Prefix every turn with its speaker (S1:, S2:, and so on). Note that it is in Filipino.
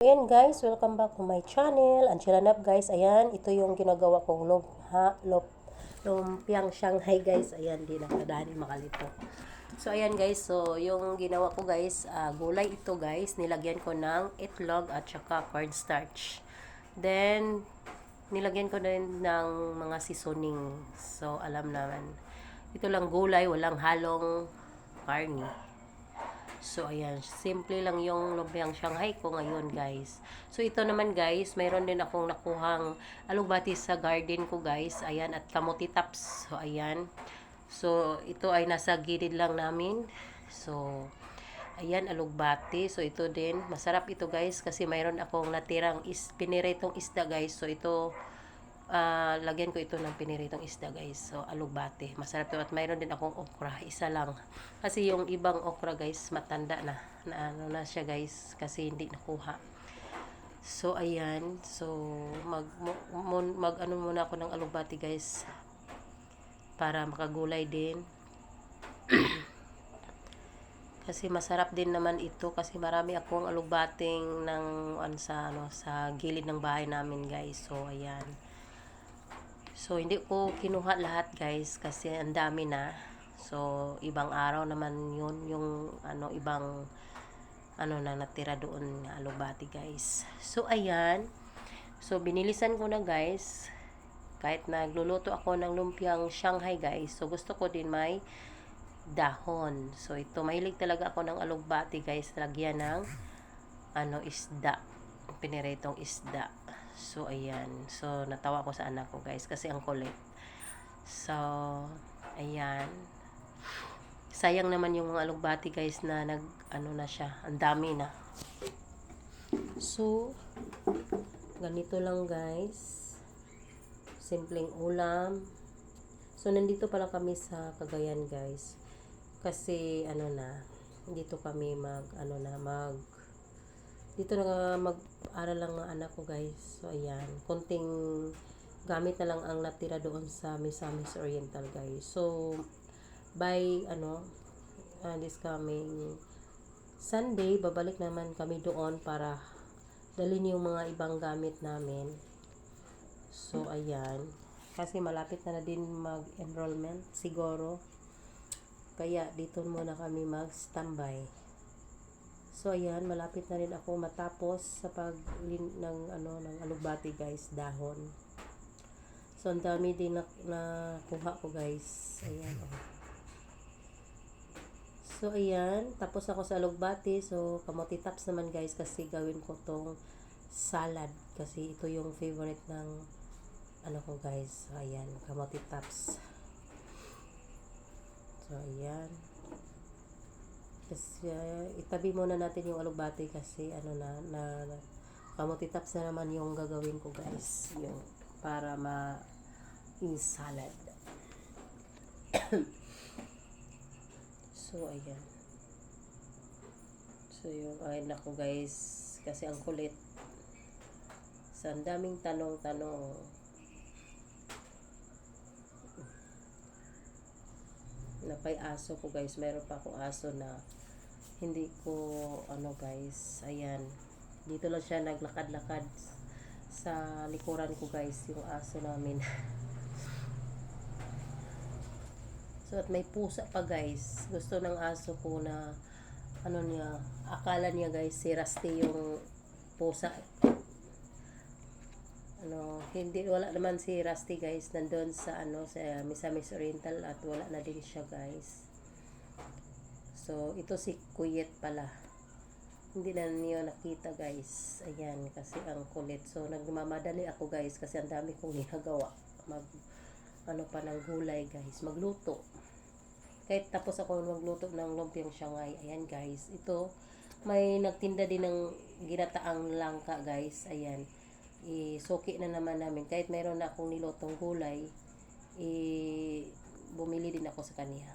S1: Ayan guys, welcome back to my channel. Angela Nap guys, ayan, ito yung ginagawa kong lumpiang Shanghai guys. Ayan, di nakadani makalito. So ayan guys, so yung ginawa ko guys, gulay ito guys, nilagyan ko ng itlog at saka cornstarch. Then, nilagyan ko din ng mga seasoning. So alam naman, ito lang gulay, walang halong karni. So, ayan. Simple lang yung lumpiang Shanghai ko ngayon, guys. So, ito naman, guys. Mayroon din akong nakuhang alugbati sa garden ko, guys. Ayan. At kamuti tops. So, ayan. So, ito ay nasa gilid lang namin. So, ayan, alugbati. So, ito din. Masarap ito, guys. Kasi mayroon akong natirang piniritong isda, guys. So, ito lagyan ko ito ng piniritong isda guys. So alugbate, masarap ito. At mayroon din akong okra, isa lang. Kasi yung ibang okra guys, matanda na ano na siya guys, kasi hindi nakuha. So ayan, so mag ano muna ako ng alugbate guys, para makagulay din. Kasi masarap din naman ito, kasi marami akong alugbating ng sa gilid ng bahay namin guys. So ayan. So, hindi ko kinuha lahat guys kasi ang dami na. So, ibang araw naman yun, yung ibang na natira doon na alubati guys. So, ayan. So, binilisan ko na guys. Kahit nagluluto ako ng lumpiang Shanghai guys. So, gusto ko din may dahon. So, ito, mahilig talaga ako ng alugbati guys. Lagyan ng isda. Piniritong isda. So, ayan. So, natawa ko sa anak ko, guys, kasi ang kulit. So, ayan. Sayang naman yung mga alugbati, guys, na na siya. Ang dami na. So, ganito lang, guys. Simpleng ulam. So, nandito pala kami sa Cagayan, guys. Kasi, dito kami dito na mag-aral lang ng anak ko guys. So ayan, konting gamit na lang ang natira doon sa Misamis Oriental guys. So by this coming Sunday, babalik naman kami doon para dalhin yung mga ibang gamit namin. So ayan, kasi malapit na din mag-enrollment siguro. Kaya dito muna kami mag-standby. So ayan, malapit na rin ako matapos sa ng alugbati guys, dahon. So ang dami din na kuha ko guys. Ayan oh. So ayan, tapos ako sa alugbati. So kamote tops naman guys, kasi gawin ko tong salad kasi ito yung favorite ng ko guys. So ayan, kamote tops. So ayan. Kasi itabi muna natin yung alugbati kasi kamote tops na naman yung gagawin ko guys, yung para salad. So ayan. So yung nako guys, kasi ang kulit. So ang daming tanong-tanong. Napay aso ko guys, mayroon pa akong aso na hindi ko guys, ayan, dito lang siya naglakad-lakad sa likuran ko guys, yung aso namin. So at may pusa pa guys, gusto ng aso ko na akala niya guys si Rusty yung pusa. Hindi, wala naman si Rusty guys, nandun sa sa Misamis Oriental at wala na din siya guys. So ito si Kuyet pala, hindi na niyo nakita guys. Ayan, kasi ang kulit. So nagmamadali ako guys kasi ang dami kong ginagawa, pa ng gulay guys, magluto. Kahit tapos ako magluto ng lumpiang Shanghai. Ayan guys, ito may nagtinda din ng ginataang langka guys. Ayan, isuki na naman namin. Kahit mayroon na akong nilutong gulay, bumili din ako sa kanya.